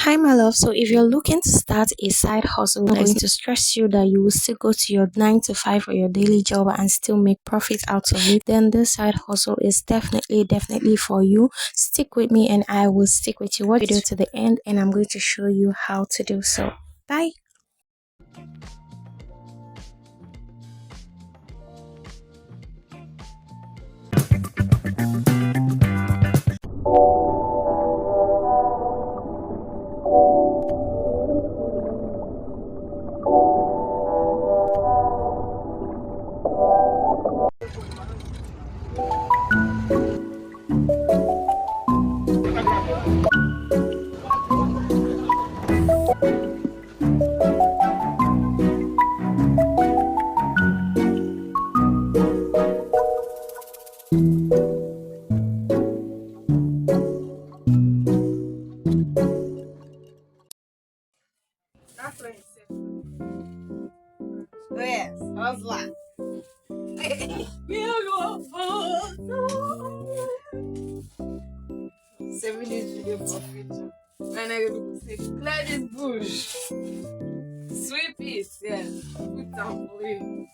Hi, my love. So, if you're looking to start a side hustle that is going to stress you, that you will still go to your 9 to 5 or your daily job and still make profit out of it, then this side hustle is definitely for you. Stick with me and I will stick with you. Watch the video to the end and I'm going to show you how to do so. Bye. Yes, I was like, video for future. When I go say, clear this bush, sweep it, yes, put down for you.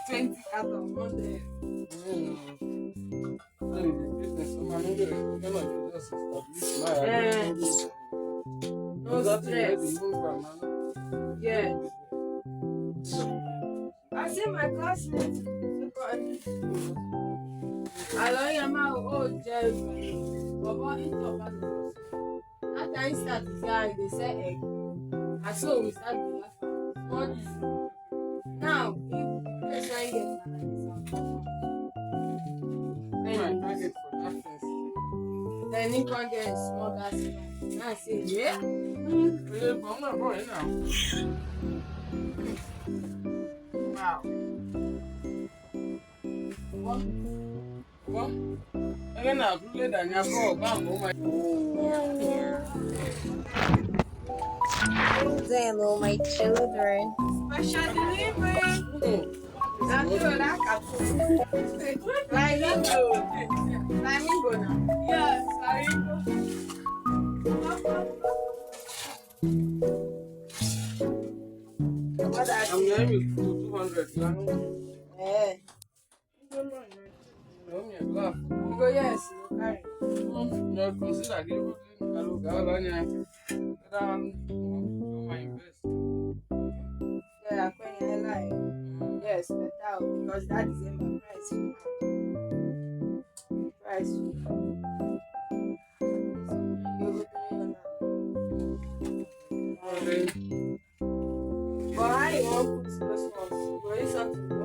20 out of 100. No stress. Yeah. I see my classmates. I don't hear my old Jerry. But into about the that time start to say they say egg. And so we start to laugh. What is now? If that's then you can get small gas. Now I say, yeah. Wow. What? Again, I've played and you've got Hello, my children. special delivery. That CAPCUT. Flamingo now. Yes, flamingo. What are I'm going with 200. Eh. You go, yes. Carry. No, consider giving a look out on you. My invest. Yeah, when I lie. Yes, better because that is in my price. Price. But how you want to put this one? You go use something to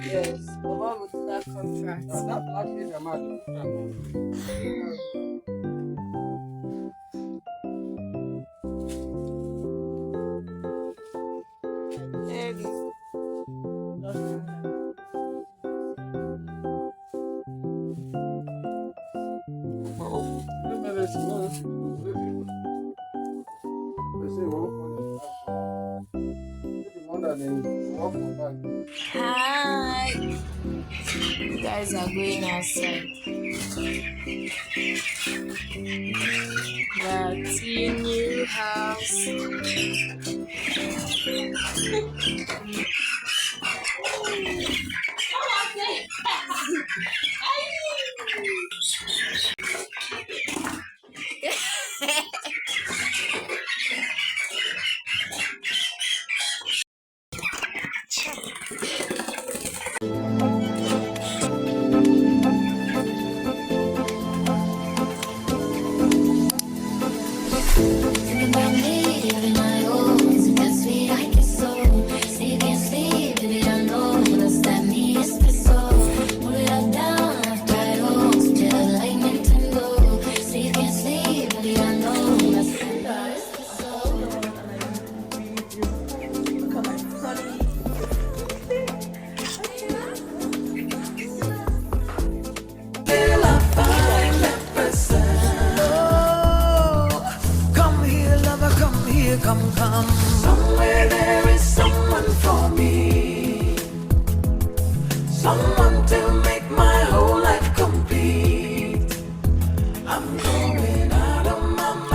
yes, but what would do that contract? That black is a man. Hi. You guys are going outside. That's your new house.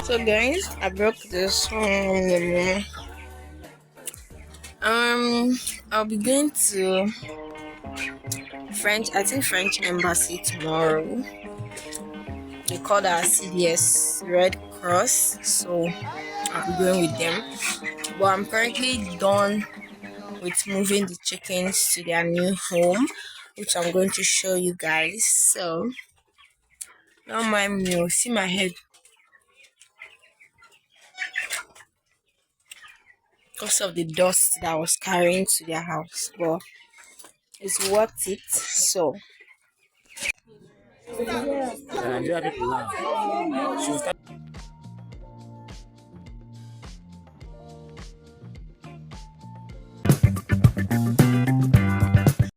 So guys, I broke this. I'll be going to French embassy tomorrow. They call that CDS Red Cross, so I'll be going with them. But I'm currently done with moving the chickens to their new home, which I'm going to show you guys. So don't mind me, you'll see my head because of the dust that I was carrying to their house, but it's worth it. So The Nigeria people now. She will start